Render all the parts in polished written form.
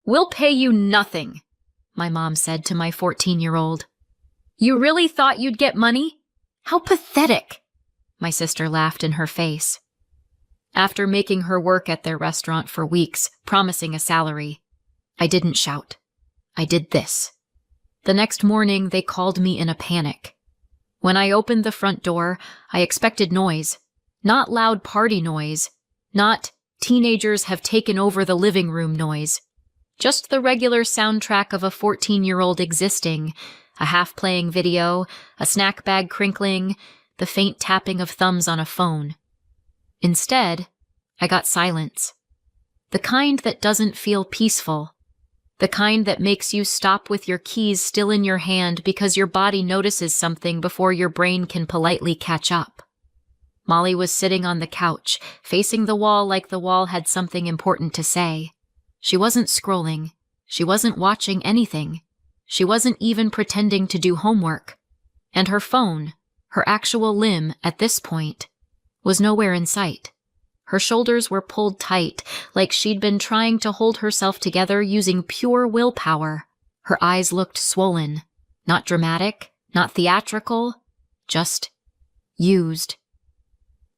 "We'll pay you nothing," my mom said to my 14-year-old. "You really thought you'd get money? How pathetic." My sister laughed in her face. After making her work at their restaurant for weeks, promising a salary, I didn't shout. I did this. The next morning, they called me in a panic. When I opened the front door, I expected noise. Not loud party noise. Not teenagers have taken over the living room noise. Just the regular soundtrack of a 14-year-old existing, a half-playing video, a snack bag crinkling, the faint tapping of thumbs on a phone. Instead, I got silence. The kind that doesn't feel peaceful. The kind that makes you stop with your keys still in your hand because your body notices something before your brain can politely catch up. Molly was sitting on the couch, facing the wall like the wall had something important to say. She wasn't scrolling. She wasn't watching anything. She wasn't even pretending to do homework. And her phone, her actual limb at this point, was nowhere in sight. Her shoulders were pulled tight, like she'd been trying to hold herself together using pure willpower. Her eyes looked swollen. Not dramatic, not theatrical, just used.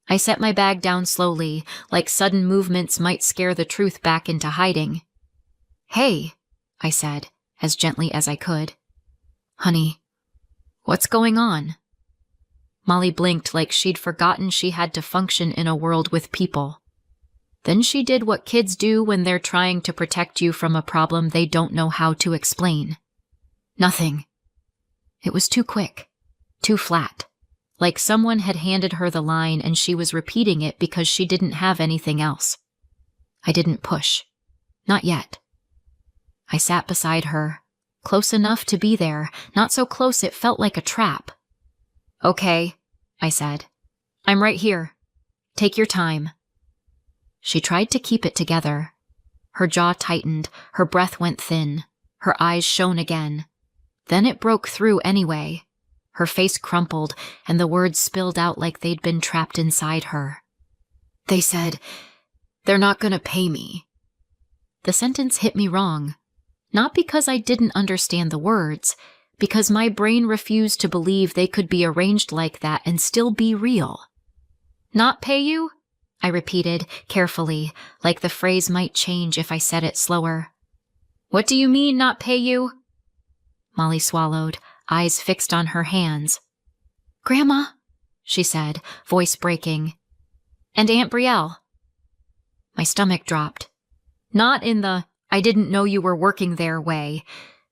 I set my bag down slowly, like sudden movements might scare the truth back into hiding. "Hey," I said, as gently as I could. "Honey, what's going on?" Molly blinked like she'd forgotten she had to function in a world with people. Then she did what kids do when they're trying to protect you from a problem they don't know how to explain. "Nothing." It was too quick, too flat. Like someone had handed her the line and she was repeating it because she didn't have anything else. I didn't push. Not yet. I sat beside her, close enough to be there, not so close it felt like a trap. "Okay," I said. "I'm right here. Take your time." She tried to keep it together. Her jaw tightened, her breath went thin, her eyes shone again. Then it broke through anyway. Her face crumpled, and the words spilled out like they'd been trapped inside her. "They said, they're not gonna pay me." The sentence hit me wrong. Not because I didn't understand the words, because my brain refused to believe they could be arranged like that and still be real. "Not pay you?" I repeated, carefully, like the phrase might change if I said it slower. "What do you mean, not pay you?" Molly swallowed, eyes fixed on her hands. "Grandma," she said, voice breaking. "And Aunt Brielle." My stomach dropped. Not in the, "I didn't know you were working there" way.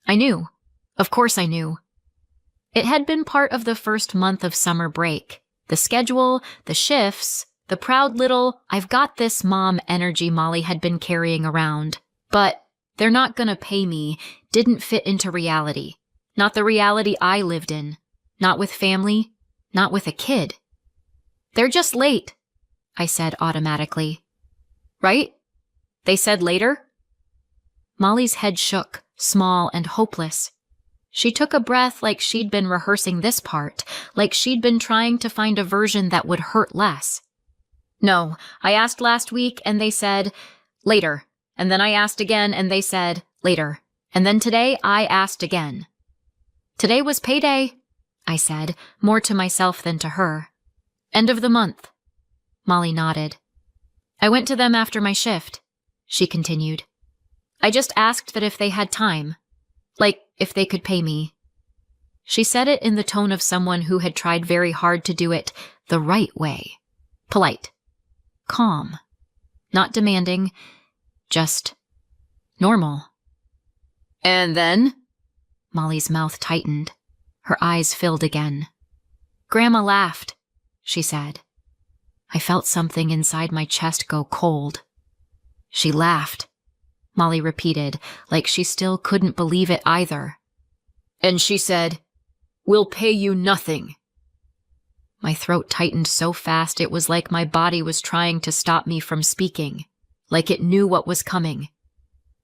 I knew. Of course I knew. It had been part of the first month of summer break. The schedule, the shifts, the proud little, "I've got this mom" energy Molly had been carrying around. But "they're not gonna pay me" didn't fit into reality. Not the reality I lived in. Not with family. Not with a kid. "They're just late," I said automatically. "Right? They said later?" Molly's head shook, small and hopeless. She took a breath like she'd been rehearsing this part, like she'd been trying to find a version that would hurt less. "No, I asked last week and they said, later. And then I asked again and they said, later. And then today I asked again." "Today was payday," I said, more to myself than to her. "End of the month." Molly nodded. "I went to them after my shift," she continued. "I just asked that if they had time. Like, if they could pay me." She said it in the tone of someone who had tried very hard to do it the right way. Polite. Calm. Not demanding. Just normal. "And then?" Molly's mouth tightened. Her eyes filled again. "Grandma laughed," she said. I felt something inside my chest go cold. "She laughed," Molly repeated, like she still couldn't believe it either. "And she said, 'We'll pay you nothing.'" My throat tightened so fast it was like my body was trying to stop me from speaking, like it knew what was coming.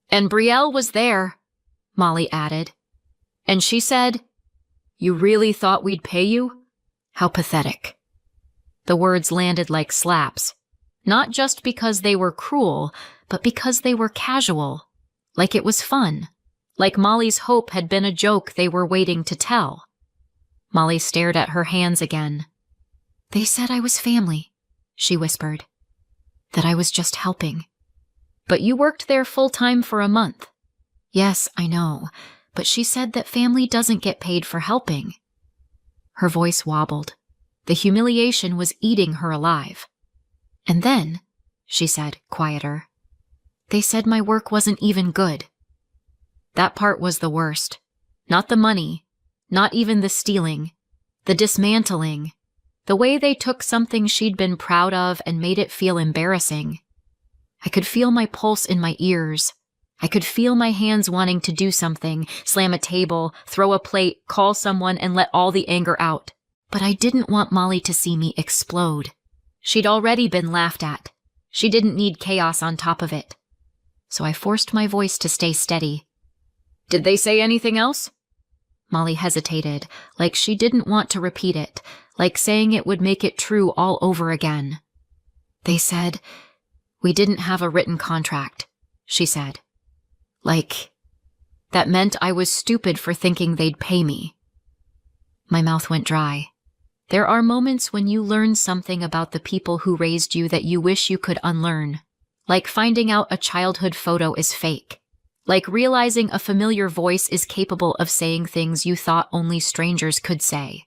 "And Brielle was there," Molly added. "And she said, 'You really thought we'd pay you? How pathetic.'" The words landed like slaps, not just because they were cruel, but because they were casual, like it was fun, like Molly's hope had been a joke they were waiting to tell. Molly stared at her hands again. "They said I was family," she whispered. "That I was just helping." "But you worked there full-time for a month." "Yes, I know, but she said that family doesn't get paid for helping." Her voice wobbled. The humiliation was eating her alive. "And then," she said, quieter, "they said my work wasn't even good." That part was the worst. Not the money, not even the stealing, the dismantling, the way they took something she'd been proud of and made it feel embarrassing. I could feel my pulse in my ears. I could feel my hands wanting to do something, slam a table, throw a plate, call someone, and let all the anger out. But I didn't want Molly to see me explode. She'd already been laughed at. She didn't need chaos on top of it. So I forced my voice to stay steady. "Did they say anything else?" Molly hesitated, like she didn't want to repeat it, like saying it would make it true all over again. "They said we didn't have a written contract," she said. "Like, that meant I was stupid for thinking they'd pay me." My mouth went dry. There are moments when you learn something about the people who raised you that you wish you could unlearn, like finding out a childhood photo is fake, like realizing a familiar voice is capable of saying things you thought only strangers could say.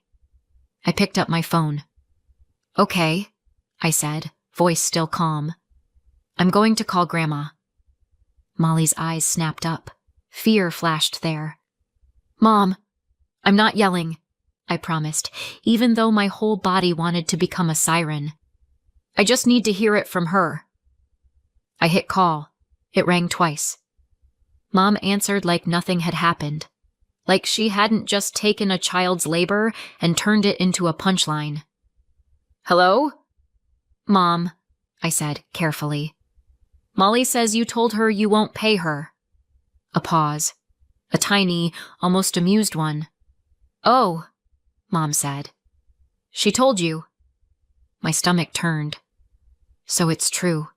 I picked up my phone. "Okay," I said, voice still calm. "I'm going to call Grandma." Molly's eyes snapped up. Fear flashed there. "Mom, I'm not yelling," I promised, even though my whole body wanted to become a siren. "I just need to hear it from her." I hit call. It rang twice. Mom answered like nothing had happened, like she hadn't just taken a child's labor and turned it into a punchline. "Hello?" "Mom," I said carefully. "Molly says you told her you won't pay her." A pause. A tiny, almost amused one. "Oh," Mom said. "She told you." My stomach turned. "So it's true,"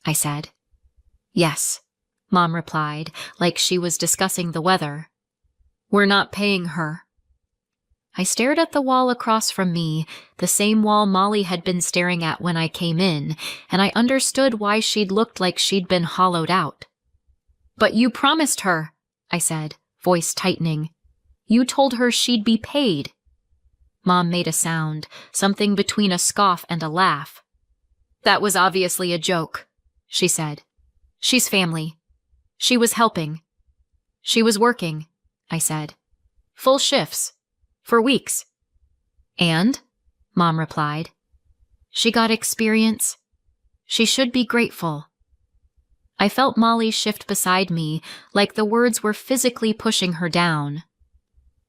I said. "Yes," Mom replied, like she was discussing the weather. "We're not paying her." I stared at the wall across from me, the same wall Molly had been staring at when I came in, and I understood why she'd looked like she'd been hollowed out. "But you promised her," I said, voice tightening. "You told her she'd be paid." Mom made a sound, something between a scoff and a laugh. "That was obviously a joke," she said. "She's family. She was helping." "She was working," I said. "Full shifts. For weeks." "And?" Mom replied. "She got experience. She should be grateful." I felt Molly shift beside me, like the words were physically pushing her down.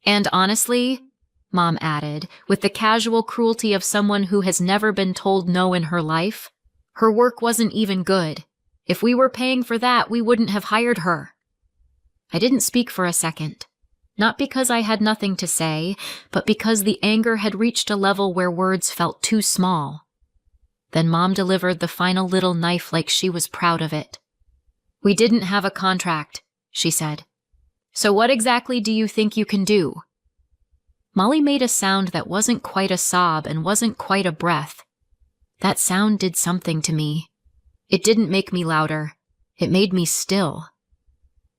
"And honestly," Mom added, with the casual cruelty of someone who has never been told no in her life, "her work wasn't even good. If we were paying for that, we wouldn't have hired her." I didn't speak for a second, not because I had nothing to say, but because the anger had reached a level where words felt too small. Then Mom delivered the final little knife like she was proud of it. "We didn't have a contract," she said. "So what exactly do you think you can do?" Molly made a sound that wasn't quite a sob and wasn't quite a breath. That sound did something to me. It didn't make me louder. It made me still.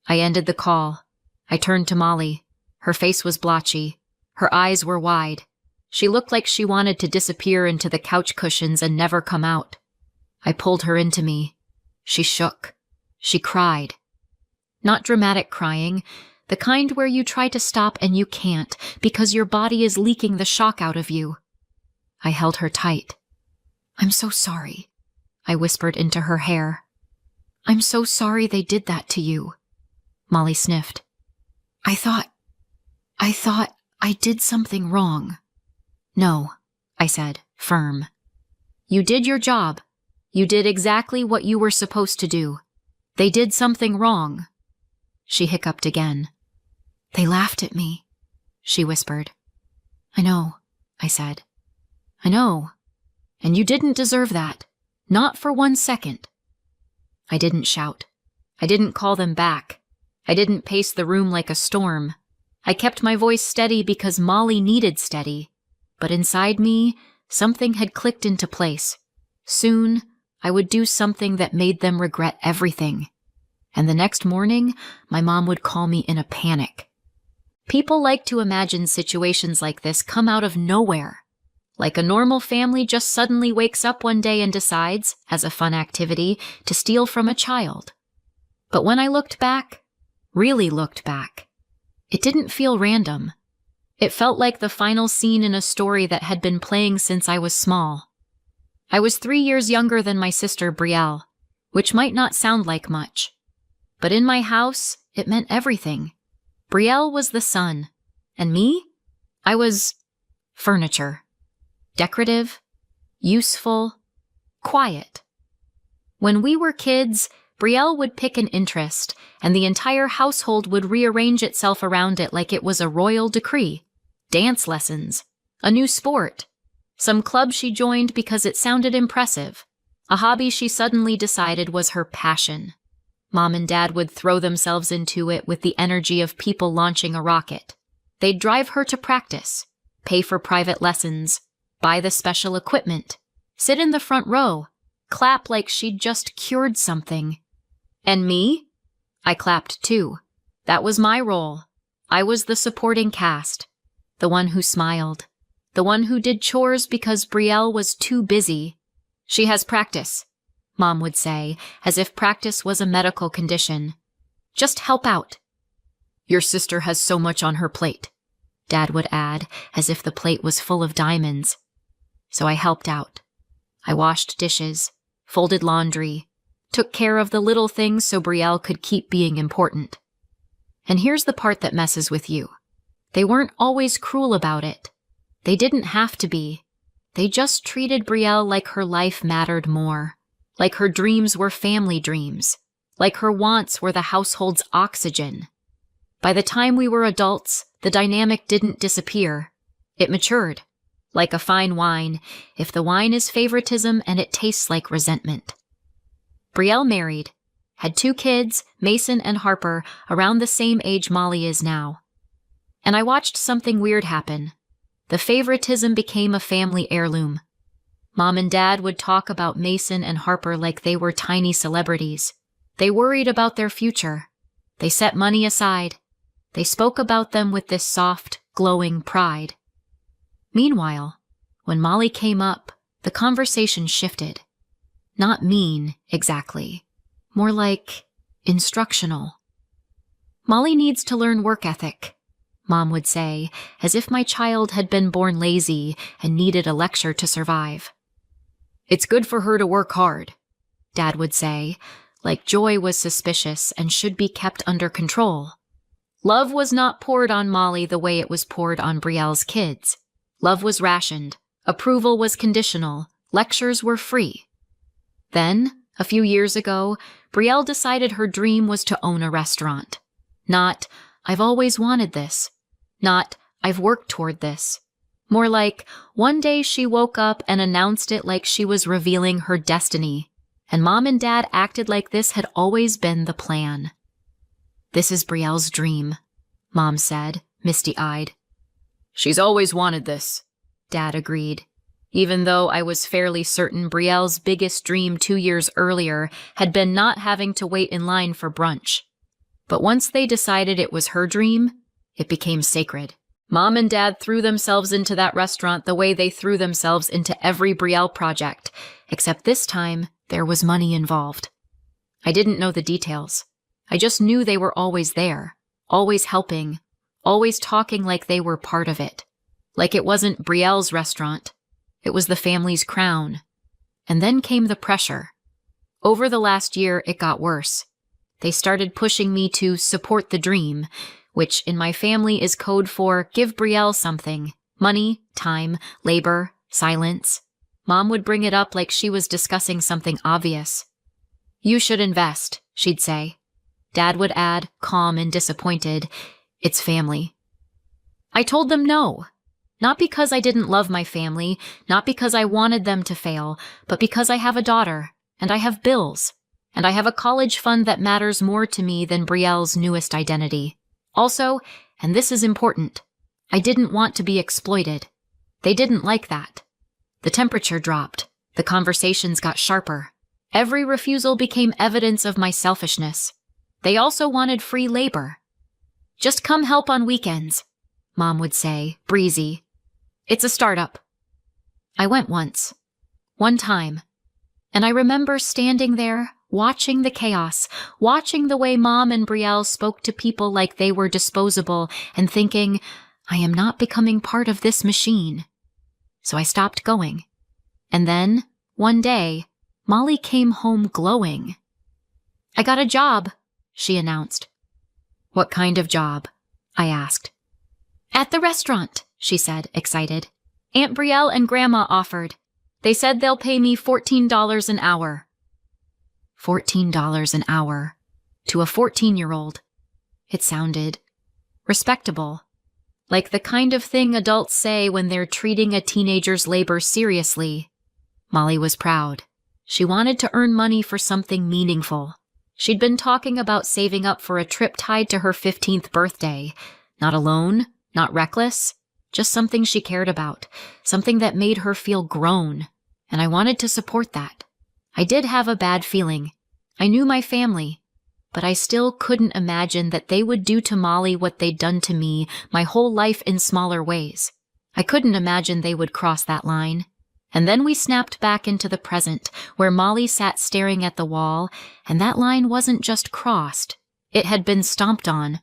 I ended the call. I turned to Molly. Her face was blotchy. Her eyes were wide. She looked like she wanted to disappear into the couch cushions and never come out. I pulled her into me. She shook. She cried. Not dramatic crying, the kind where you try to stop and you can't because your body is leaking the shock out of you. I held her tight. "I'm so sorry," I whispered into her hair. "I'm so sorry they did that to you." Molly sniffed. I thought I did something wrong." "No," I said, firm. "You did your job. You did exactly what you were supposed to do. They did something wrong." She hiccuped again. "They laughed at me," she whispered. "I know," I said. "I know. And you didn't deserve that. Not for 1 second." I didn't shout. I didn't call them back. I didn't pace the room like a storm. I kept my voice steady because Molly needed steady. But inside me, something had clicked into place. Soon, I would do something that made them regret everything. And the next morning, my mom would call me in a panic. People like to imagine situations like this come out of nowhere. Like a normal family just suddenly wakes up one day and decides, as a fun activity, to steal from a child. But when I looked back, really looked back, it didn't feel random. It felt like the final scene in a story that had been playing since I was small. I was 3 years younger than my sister Brielle, which might not sound like much. But in my house, it meant everything. Brielle was the sun, and me? I was furniture. Decorative, useful, quiet. When we were kids, Brielle would pick an interest, and the entire household would rearrange itself around it like it was a royal decree. Dance lessons, a new sport, some club she joined because it sounded impressive, a hobby she suddenly decided was her passion. Mom and Dad would throw themselves into it with the energy of people launching a rocket. They'd drive her to practice, pay for private lessons, buy the special equipment, sit in the front row, clap like she'd just cured something. And me? I clapped too. That was my role. I was the supporting cast, the one who smiled, the one who did chores because Brielle was too busy. She has practice, Mom would say, as if practice was a medical condition. Just help out. Your sister has so much on her plate, Dad would add, as if the plate was full of diamonds. So I helped out. I washed dishes, folded laundry, took care of the little things so Brielle could keep being important. And here's the part that messes with you. They weren't always cruel about it. They didn't have to be. They just treated Brielle like her life mattered more, like her dreams were family dreams, like her wants were the household's oxygen. By the time we were adults, the dynamic didn't disappear. It matured. Like a fine wine, if the wine is favoritism and it tastes like resentment. Brielle married, had 2 kids, Mason and Harper, around the same age Molly is now. And I watched something weird happen. The favoritism became a family heirloom. Mom and Dad would talk about Mason and Harper like they were tiny celebrities. They worried about their future. They set money aside. They spoke about them with this soft, glowing pride. Meanwhile, when Molly came up, the conversation shifted. Not mean, exactly. More like instructional. Molly needs to learn work ethic, Mom would say, as if my child had been born lazy and needed a lecture to survive. It's good for her to work hard, Dad would say, like joy was suspicious and should be kept under control. Love was not poured on Molly the way it was poured on Brielle's kids. Love was rationed, approval was conditional, lectures were free. Then, a few years ago, Brielle decided her dream was to own a restaurant. Not, I've always wanted this. Not, I've worked toward this. More like, one day she woke up and announced it like she was revealing her destiny, and Mom and Dad acted like this had always been the plan. This is Brielle's dream, Mom said, misty-eyed. She's always wanted this, Dad agreed, even though I was fairly certain Brielle's biggest dream 2 years earlier had been not having to wait in line for brunch. But once they decided it was her dream, it became sacred. Mom and Dad threw themselves into that restaurant the way they threw themselves into every Brielle project, except this time there was money involved. I didn't know the details. I just knew they were always there, always helping, always talking like they were part of it. Like it wasn't Brielle's restaurant. It was the family's crown. And then came the pressure. Over the last year, it got worse. They started pushing me to support the dream, which in my family is code for give Brielle something. Money, time, labor, silence. Mom would bring it up like she was discussing something obvious. You should invest, she'd say. Dad would add, calm and disappointed, it's family. I told them no. Not because I didn't love my family, not because I wanted them to fail, but because I have a daughter, and I have bills, And I have a college fund that matters more to me than Brielle's newest identity. Also, and this is important, I didn't want to be exploited. They didn't like that. The temperature dropped. The conversations got sharper. Every refusal became evidence of my selfishness. They also wanted free labor. "Just come help on weekends," Mom would say, breezy. "It's a startup." I went once. One time. And I remember standing there, watching the chaos, watching the way Mom and Brielle spoke to people like they were disposable, and thinking, I am not becoming part of this machine. So I stopped going. And then, one day, Molly came home glowing. "I got a job," she announced. "What kind of job?" I asked. "At the restaurant," she said, excited. "Aunt Brielle and Grandma offered. They said they'll pay me $14 an hour." $14 an hour. To a 14-year-old. It sounded respectable. Like the kind of thing adults say when they're treating a teenager's labor seriously. Molly was proud. She wanted to earn money for something meaningful. She'd been talking about saving up for a trip tied to her 15th birthday. Not alone, not reckless, just something she cared about, something that made her feel grown. And I wanted to support that. I did have a bad feeling. I knew my family, but I still couldn't imagine that they would do to Molly what they'd done to me my whole life in smaller ways. I couldn't imagine they would cross that line. And then we snapped back into the present, where Molly sat staring at the wall, and that line wasn't just crossed. It had been stomped on.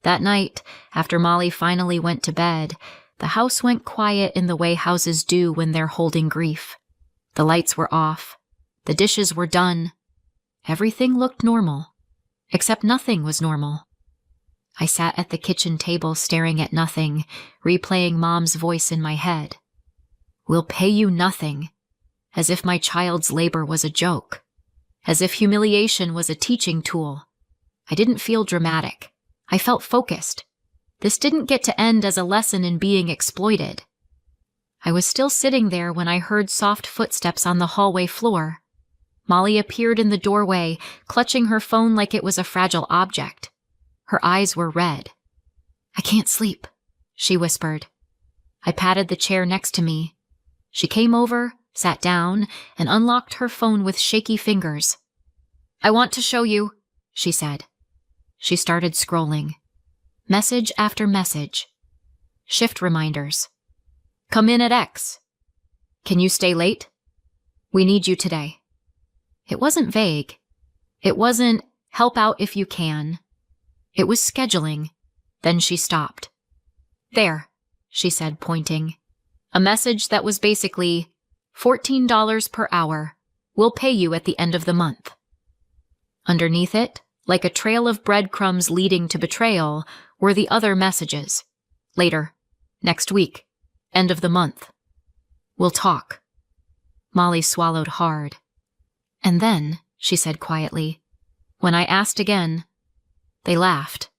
That night, after Molly finally went to bed, the house went quiet in the way houses do when they're holding grief. The lights were off. The dishes were done. Everything looked normal. Except nothing was normal. I sat at the kitchen table staring at nothing, replaying Mom's voice in my head. "We'll pay you nothing," as if my child's labor was a joke, as if humiliation was a teaching tool. I didn't feel dramatic. I felt focused. This didn't get to end as a lesson in being exploited. I was still sitting there when I heard soft footsteps on the hallway floor. Molly appeared in the doorway, clutching her phone like it was a fragile object. Her eyes were red. "I can't sleep," she whispered. I patted the chair next to me. She came over, sat down, and unlocked her phone with shaky fingers. "I want to show you," she said. She started scrolling. Message after message. Shift reminders. "Come in at X." "Can you stay late?" "We need you today." It wasn't vague. It wasn't help out if you can. It was scheduling. Then she stopped. "There," she said, pointing. A message that was basically, $14 per hour. We'll pay you at the end of the month. Underneath it, like a trail of breadcrumbs leading to betrayal, were the other messages. Later. Next week. End of the month. We'll talk. Molly swallowed hard. "And then," she said quietly, when I asked again, they laughed.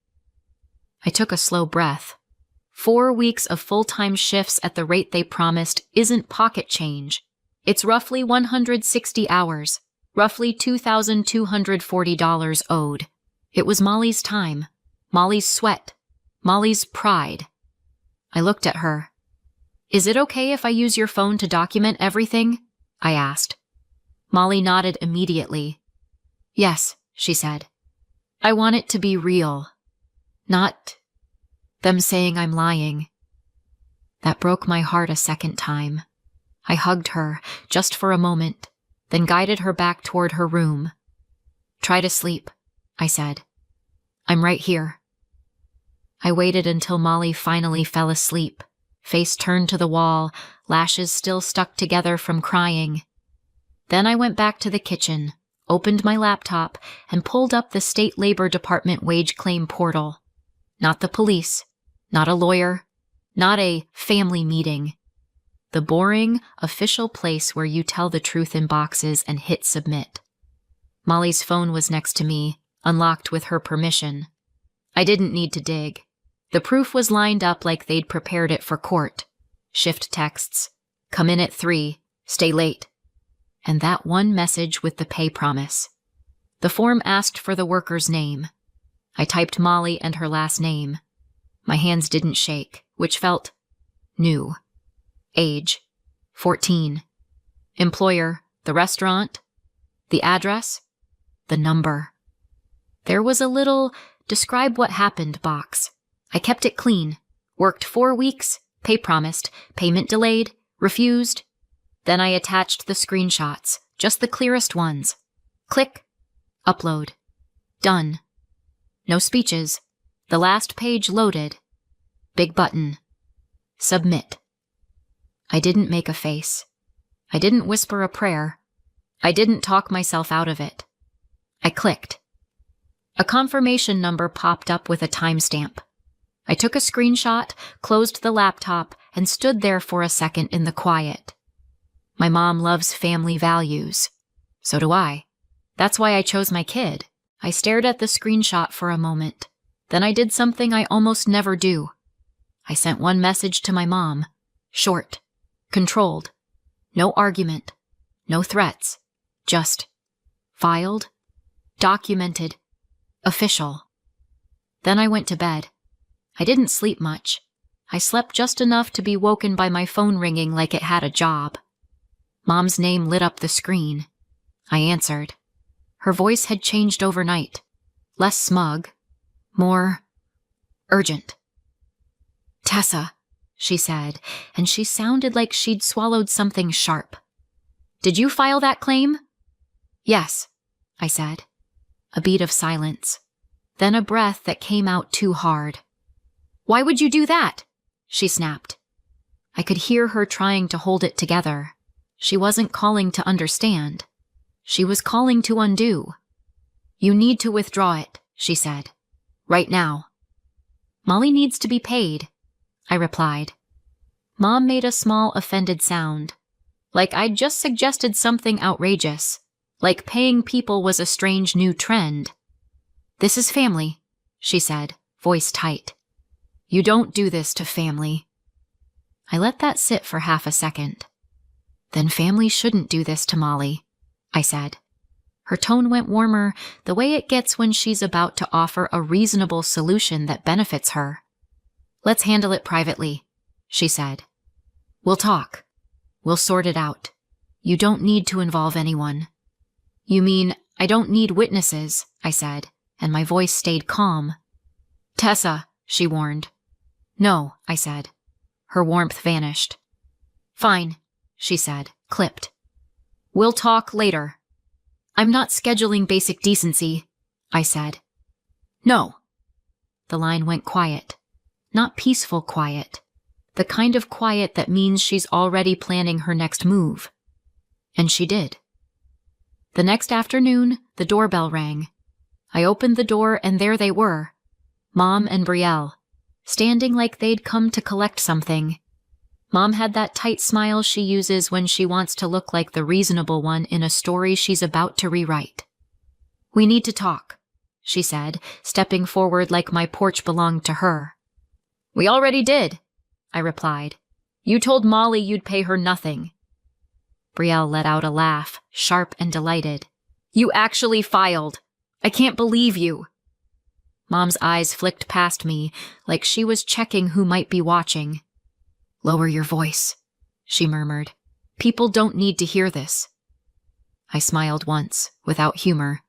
I took a slow breath. 4 weeks of full-time shifts at the rate they promised isn't pocket change. It's roughly 160 hours, roughly $2,240 owed. It was Molly's time, Molly's sweat, Molly's pride. I looked at her. "Is it okay if I use your phone to document everything?" I asked. Molly nodded immediately. "Yes," she said. "I want it to be real. Not them saying I'm lying." That broke my heart a second time. I hugged her, just for a moment, then guided her back toward her room. "Try to sleep," I said. "I'm right here." I waited until Molly finally fell asleep, face turned to the wall, lashes still stuck together from crying. Then I went back to the kitchen, opened my laptop, and pulled up the State Labor Department wage claim portal. Not the police, not a lawyer, not a family meeting. The boring, official place where you tell the truth in boxes and hit submit. Molly's phone was next to me, unlocked with her permission. I didn't need to dig. The proof was lined up like they'd prepared it for court. Shift texts. "Come in at 3, stay late." And that one message with the pay promise. The form asked for the worker's name. I typed Molly and her last name. My hands didn't shake, which felt new. Age, 14. Employer, the restaurant. The address, the number. There was a little describe what happened box. I kept it clean. Worked 4 weeks, pay promised, payment delayed, refused. Then I attached the screenshots, just the clearest ones. Click, upload. Done. No speeches. The last page loaded. Big button. Submit. I didn't make a face. I didn't whisper a prayer. I didn't talk myself out of it. I clicked. A confirmation number popped up with a timestamp. I took a screenshot, closed the laptop, and stood there for a second in the quiet. My mom loves family values. So do I. That's why I chose my kid. I stared at the screenshot for a moment. Then I did something I almost never do. I sent one message to my mom. Short. Controlled. No argument. No threats. Just filed. Documented. Official. Then I went to bed. I didn't sleep much. I slept just enough to be woken by my phone ringing like it had a job. Mom's name lit up the screen. I answered. Her voice had changed overnight. Less smug. More urgent. Tessa, she said, and she sounded like she'd swallowed something sharp. Did you file that claim? Yes, I said. A beat of silence. Then a breath that came out too hard. Why would you do that? She snapped. I could hear her trying to hold it together. She wasn't calling to understand. She was calling to undo. You need to withdraw it, she said. Right now. Molly needs to be paid, I replied. Mom made a small offended sound. Like I'd just suggested something outrageous. Like paying people was a strange new trend. This is family, she said, voice tight. You don't do this to family. I let that sit for half a second. Then family shouldn't do this to Molly, I said. Her tone went warmer, the way it gets when she's about to offer a reasonable solution that benefits her. Let's handle it privately, she said. We'll talk. We'll sort it out. You don't need to involve anyone. You mean I don't need witnesses, I said, and my voice stayed calm. Tessa, she warned. No, I said. Her warmth vanished. Fine, she said, clipped. We'll talk later. I'm not scheduling basic decency, I said. No. The line went quiet. Not peaceful quiet. The kind of quiet that means she's already planning her next move. And she did. The next afternoon, the doorbell rang. I opened the door and there they were, Mom and Brielle, standing like they'd come to collect something. Mom had that tight smile she uses when she wants to look like the reasonable one in a story she's about to rewrite. We need to talk, she said, stepping forward like my porch belonged to her. We already did, I replied. You told Molly you'd pay her nothing. Brielle let out a laugh, sharp and delighted. You actually filed. I can't believe you. Mom's eyes flicked past me, like she was checking who might be watching. Lower your voice, she murmured. People don't need to hear this. I smiled once, without humor.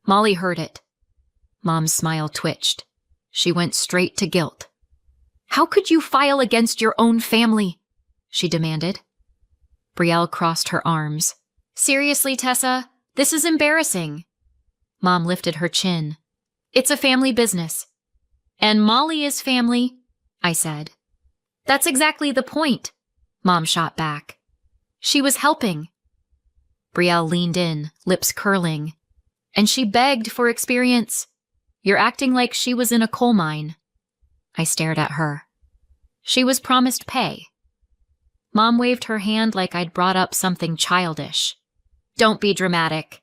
Molly heard it. Mom's smile twitched. She went straight to guilt. How could you file against your own family? She demanded. Brielle crossed her arms. Seriously, Tessa, this is embarrassing. Mom lifted her chin. It's a family business. And Molly is family, I said. That's exactly the point, Mom shot back. She was helping. Brielle leaned in, lips curling. And she begged for experience. You're acting like she was in a coal mine. I stared at her. She was promised pay. Mom waved her hand like I'd brought up something childish. Don't be dramatic.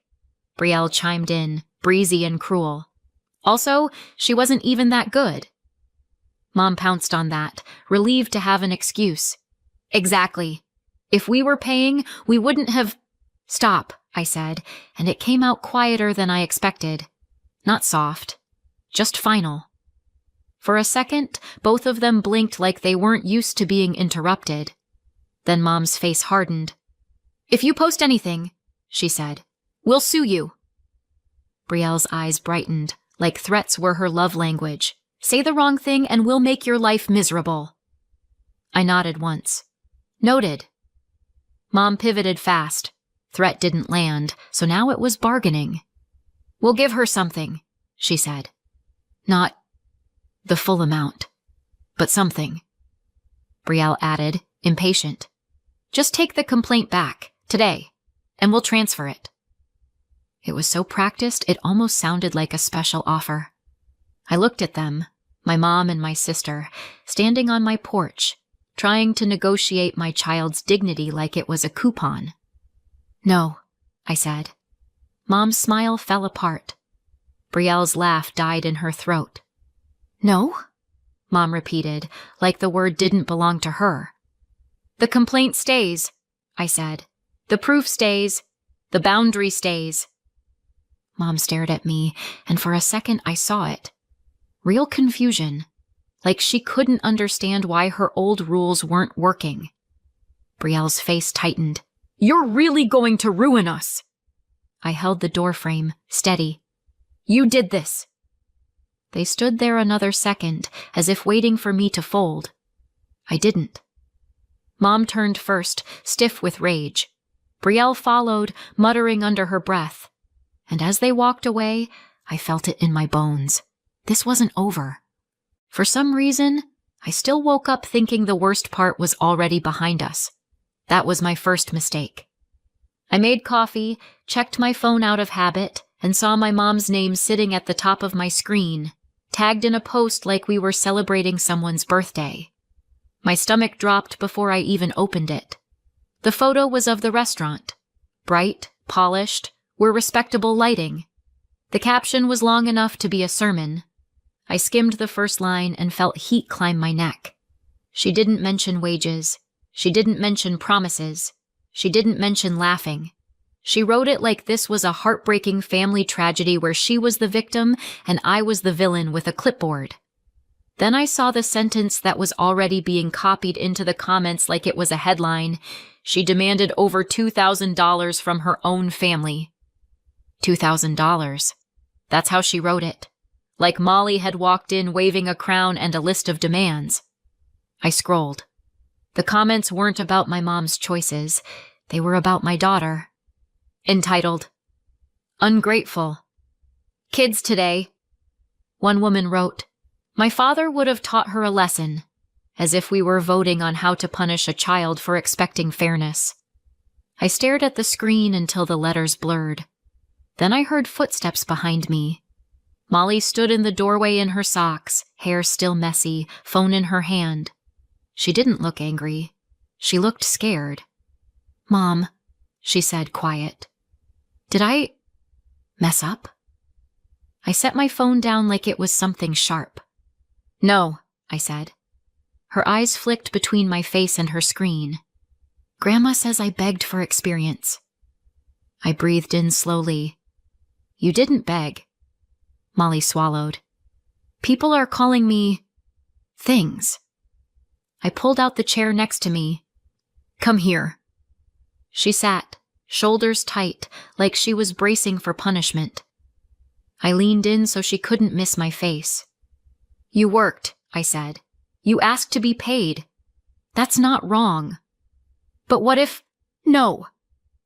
Brielle chimed in, breezy and cruel. Also, she wasn't even that good. Mom pounced on that, relieved to have an excuse. Exactly. If we were paying, we wouldn't have... Stop, I said, and it came out quieter than I expected. Not soft, just final. For a second, both of them blinked like they weren't used to being interrupted. Then Mom's face hardened. "If you post anything," she said, "we'll sue you." Brielle's eyes brightened, like threats were her love language. "Say the wrong thing and we'll make your life miserable." I nodded once. "Noted." Mom pivoted fast. Threat didn't land, so now it was bargaining. "We'll give her something," she said. "Not the full amount, but something." Brielle added, impatient. "Just take the complaint back, today, and we'll transfer it." It was so practiced it almost sounded like a special offer. I looked at them, my mom and my sister, standing on my porch, trying to negotiate my child's dignity like it was a coupon. "No," I said. Mom's smile fell apart. Brielle's laugh died in her throat. "No?" Mom repeated, like the word didn't belong to her. "The complaint stays," I said. "The proof stays. The boundary stays." Mom stared at me, and for a second I saw it. Real confusion, like she couldn't understand why her old rules weren't working. Brielle's face tightened. "You're really going to ruin us!" I held the doorframe, steady. "You did this." They stood there another second, as if waiting for me to fold. I didn't. Mom turned first, stiff with rage. Brielle followed, muttering under her breath. And as they walked away, I felt it in my bones. This wasn't over. For some reason, I still woke up thinking the worst part was already behind us. That was my first mistake. I made coffee, checked my phone out of habit, and saw my mom's name sitting at the top of my screen, tagged in a post like we were celebrating someone's birthday. My stomach dropped before I even opened it. The photo was of the restaurant. Bright, polished, were respectable lighting. The caption was long enough to be a sermon. I skimmed the first line and felt heat climb my neck. She didn't mention wages. She didn't mention promises. She didn't mention laughing. She wrote it like this was a heartbreaking family tragedy where she was the victim and I was the villain with a clipboard. Then I saw the sentence that was already being copied into the comments like it was a headline. She demanded over $2,000 from her own family. $2,000. That's how she wrote it. Like Molly had walked in waving a crown and a list of demands. I scrolled. The comments weren't about my mom's choices. They were about my daughter. Entitled, "Ungrateful. Kids today." One woman wrote, "My father would have taught her a lesson," as if we were voting on how to punish a child for expecting fairness. I stared at the screen until the letters blurred. Then I heard footsteps behind me. Molly stood in the doorway in her socks, hair still messy, phone in her hand. She didn't look angry. She looked scared. "Mom," she said, quiet. "Did I mess up?" I set my phone down like it was something sharp. "No," I said. Her eyes flicked between my face and her screen. "Grandma says I begged for experience." I breathed in slowly. "You didn't beg." Molly swallowed. "People are calling me things." I pulled out the chair next to me. "Come here." She sat, shoulders tight, like she was bracing for punishment. I leaned in so she couldn't miss my face. "You worked," I said. "You asked to be paid. That's not wrong." "But what if—" "No,"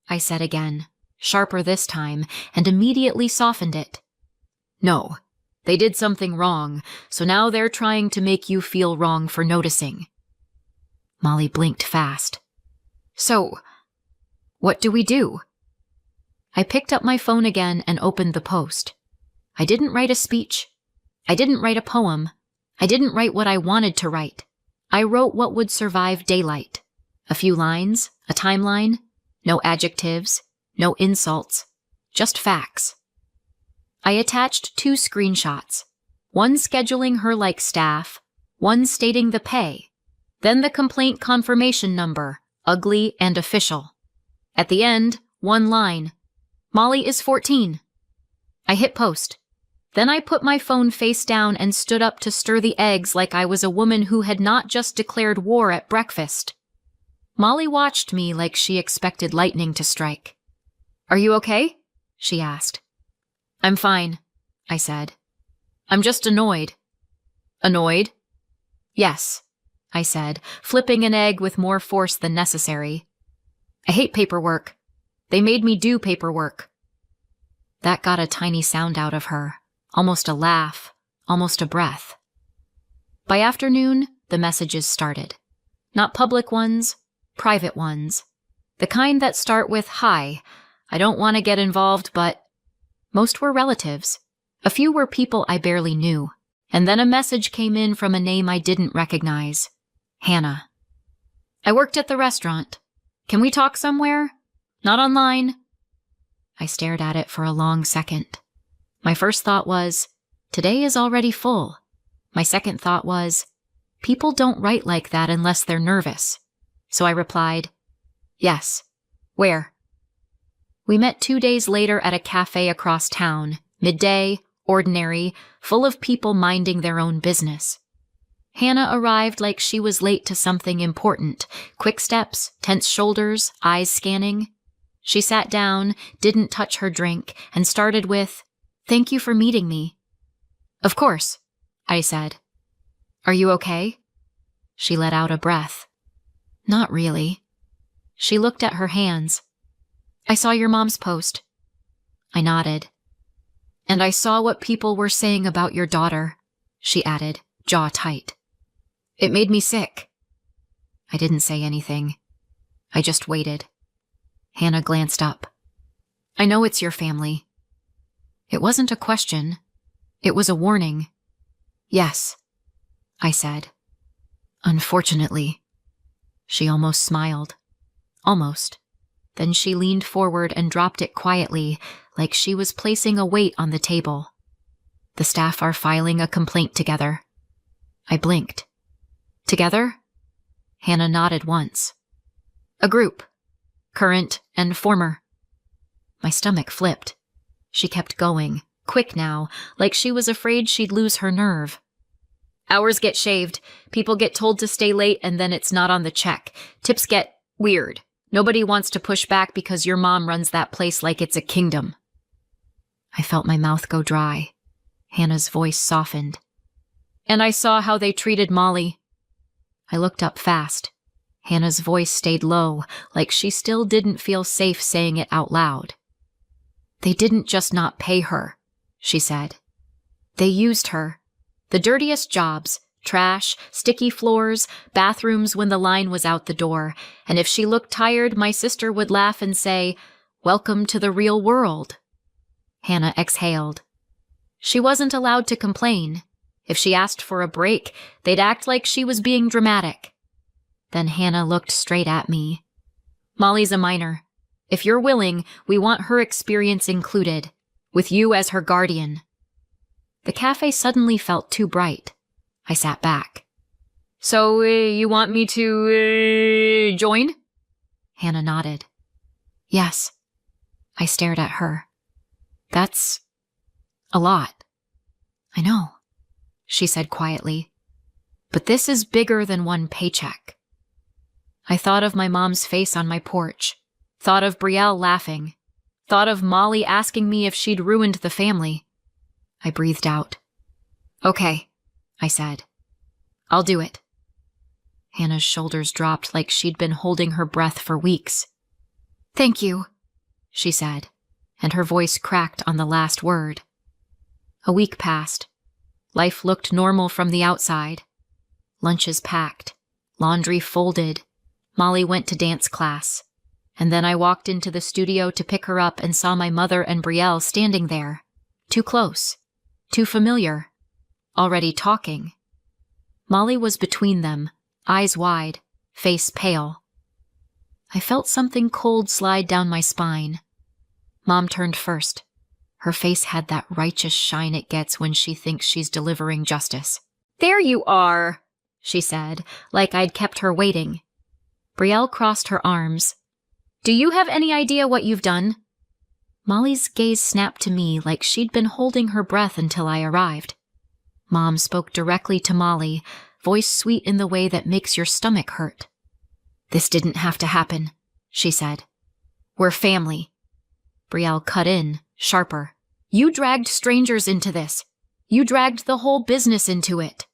I said again, sharper this time, and immediately softened it. "No, they did something wrong, so now they're trying to make you feel wrong for noticing." Molly blinked fast. "So, what do we do?" I picked up my phone again and opened the post. I didn't write a speech. I didn't write a poem. I didn't write what I wanted to write. I wrote what would survive daylight. A few lines, a timeline, no adjectives, no insults, just facts. I attached 2 screenshots, one scheduling her like staff, one stating the pay, then the complaint confirmation number, ugly and official. At the end, one line, Molly is 14. I hit post. Then I put my phone face down and stood up to stir the eggs like I was a woman who had not just declared war at breakfast. Molly watched me like she expected lightning to strike. "Are you okay?" she asked. "I'm fine," I said. "I'm just annoyed." "Annoyed?" "Yes," I said, flipping an egg with more force than necessary. "I hate paperwork. They made me do paperwork." That got a tiny sound out of her, almost a laugh, almost a breath. By afternoon, the messages started. Not public ones, private ones. The kind that start with, "Hi, I don't want to get involved, but..." Most were relatives. A few were people I barely knew. And then a message came in from a name I didn't recognize. Hannah. "I worked at the restaurant. Can we talk somewhere? Not online?" I stared at it for a long second. My first thought was, today is already full. My second thought was, people don't write like that unless they're nervous. So I replied, "Yes. Where?" We met 2 days later at a cafe across town, midday, ordinary, full of people minding their own business. Hannah arrived like she was late to something important, quick steps, tense shoulders, eyes scanning. She sat down, didn't touch her drink, and started with, "Thank you for meeting me." "Of course," I said. "Are you okay?" She let out a breath. "Not really." She looked at her hands. "I saw your mom's post." I nodded. "And I saw what people were saying about your daughter," she added, jaw tight. "It made me sick." I didn't say anything. I just waited. Hannah glanced up. "I know it's your family." It wasn't a question. It was a warning. "Yes," I said. "Unfortunately." She almost smiled. Almost. Then she leaned forward and dropped it quietly, like she was placing a weight on the table. "The staff are filing a complaint together." I blinked. "Together?" Hannah nodded once. "A group. Current and former." My stomach flipped. She kept going, quick now, like she was afraid she'd lose her nerve. "Hours get shaved, people get told to stay late, and then it's not on the check. Tips get weird. Nobody wants to push back because your mom runs that place like it's a kingdom." I felt my mouth go dry. Hannah's voice softened. "And I saw how they treated Molly." I looked up fast. Hannah's voice stayed low, like she still didn't feel safe saying it out loud. "They didn't just not pay her," she said. "They used her. The dirtiest jobs, trash, sticky floors, bathrooms when the line was out the door, and if she looked tired, my sister would laugh and say, 'Welcome to the real world.'" Hannah exhaled. She wasn't allowed to complain. If she asked for a break, they'd act like she was being dramatic. Then Hannah looked straight at me. "Molly's a minor. If you're willing, we want her experience included, with you as her guardian." The cafe suddenly felt too bright. I sat back. "So, you want me to, join?" Hannah nodded. "Yes." I stared at her. "That's a lot." "I know," she said quietly. "But this is bigger than one paycheck." I thought of my mom's face on my porch, thought of Brielle laughing, thought of Molly asking me if she'd ruined the family. I breathed out. "Okay," I said. "I'll do it." Hannah's shoulders dropped like she'd been holding her breath for weeks. "Thank you," she said, and her voice cracked on the last word. A week passed. Life looked normal from the outside. Lunches packed, laundry folded. Molly went to dance class. And then I walked into the studio to pick her up and saw my mother and Brielle standing there. Too close. Too familiar. Already talking. Molly was between them, eyes wide, face pale. I felt something cold slide down my spine. Mom turned first. Her face had that righteous shine it gets when she thinks she's delivering justice. "There you are," she said, like I'd kept her waiting. Brielle crossed her arms. "Do you have any idea what you've done?" Molly's gaze snapped to me like she'd been holding her breath until I arrived. Mom spoke directly to Molly, voice sweet in the way that makes your stomach hurt. "This didn't have to happen," she said. "We're family." Brielle cut in, sharper. "You dragged strangers into this. You dragged the whole business into it."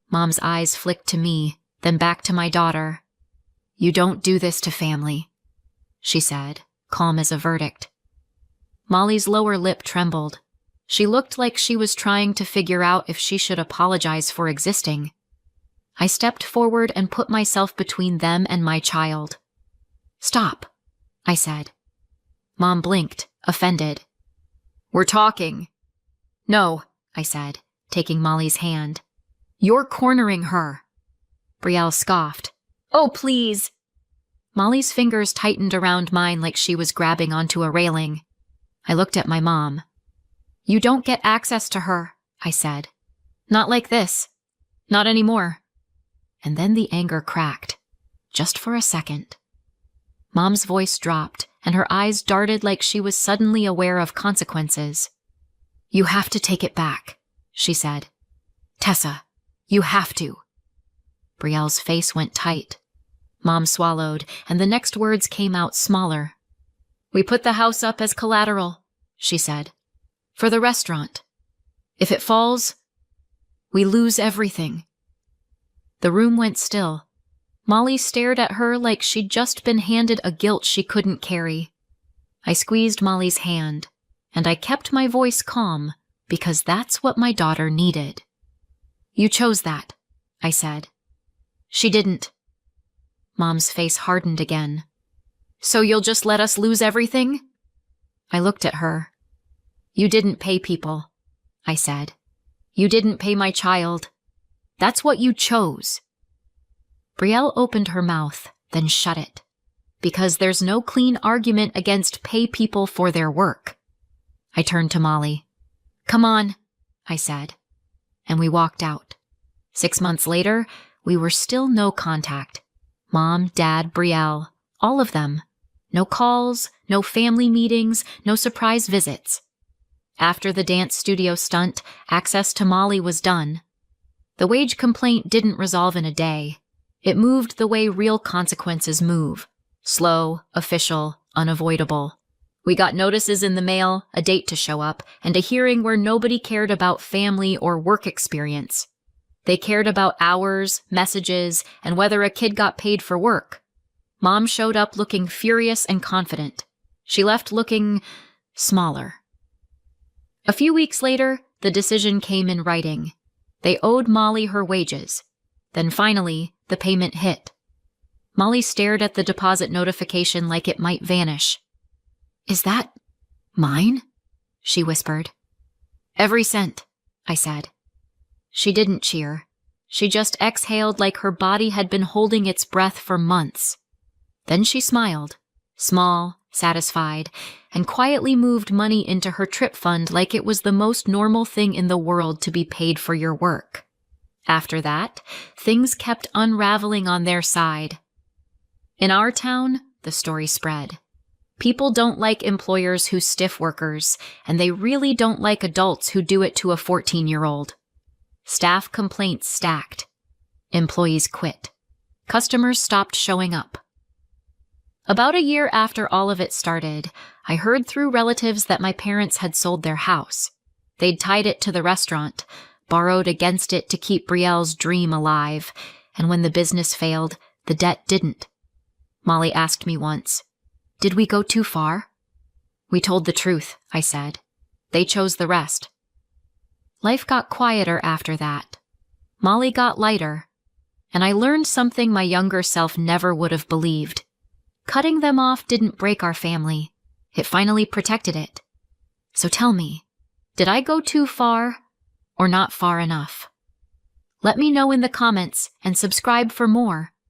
Mom's eyes flicked to me, then back to my daughter. "You don't do this to family," she said, calm as a verdict. Molly's lower lip trembled. She looked like she was trying to figure out if she should apologize for existing. I stepped forward and put myself between them and my child. "Stop," I said. Mom blinked, offended. "We're talking." "No," I said, taking Molly's hand. "You're cornering her." Brielle scoffed. "Oh, please." Molly's fingers tightened around mine like she was grabbing onto a railing. I looked at my mom. "You don't get access to her," I said. "Not like this. Not anymore." And then the anger cracked, just for a second. Mom's voice dropped, and her eyes darted like she was suddenly aware of consequences. "You have to take it back," she said. "Tessa, you have to." Brielle's face went tight. Mom swallowed, and the next words came out smaller. "We put the house up as collateral," she said, "for the restaurant. If it falls, we lose everything." The room went still. Molly stared at her like she'd just been handed a guilt she couldn't carry. I squeezed Molly's hand, and I kept my voice calm because that's what my daughter needed. "You chose that," I said. "She didn't." Mom's face hardened again. "So you'll just let us lose everything?" I looked at her. "You didn't pay people," I said. "You didn't pay my child. That's what you chose." Brielle opened her mouth, then shut it, because there's no clean argument against pay people for their work. I turned to Molly. "Come on," I said, and we walked out. 6 months later, we were still no contact. Mom, Dad, Brielle, all of them. No calls, no family meetings, no surprise visits. After the dance studio stunt, access to Molly was done. The wage complaint didn't resolve in a day. It moved the way real consequences move. Slow, official, unavoidable. We got notices in the mail, a date to show up, and a hearing where nobody cared about family or work experience. They cared about hours, messages, and whether a kid got paid for work. Mom showed up looking furious and confident. She left looking smaller. A few weeks later, the decision came in writing. They owed Molly her wages. Then finally, the payment hit. Molly stared at the deposit notification like it might vanish. "Is that mine?" she whispered. "Every cent," I said. She didn't cheer. She just exhaled like her body had been holding its breath for months. Then she smiled, small, satisfied, and quietly moved money into her trip fund like it was the most normal thing in the world to be paid for your work. After that, things kept unraveling on their side. In our town, the story spread. People don't like employers who stiff workers, and they really don't like adults who do it to a 14-year-old. Staff complaints stacked. Employees quit. Customers stopped showing up. About a year after all of it started, I heard through relatives that my parents had sold their house. They'd tied it to the restaurant, borrowed against it to keep Brielle's dream alive, and when the business failed, the debt didn't. Molly asked me once, "Did we go too far?" "We told the truth," I said. "They chose the rest." Life got quieter after that. Molly got lighter, and I learned something my younger self never would have believed. Cutting them off didn't break our family. It finally protected it. So tell me, did I go too far or not far enough? Let me know in the comments and subscribe for more.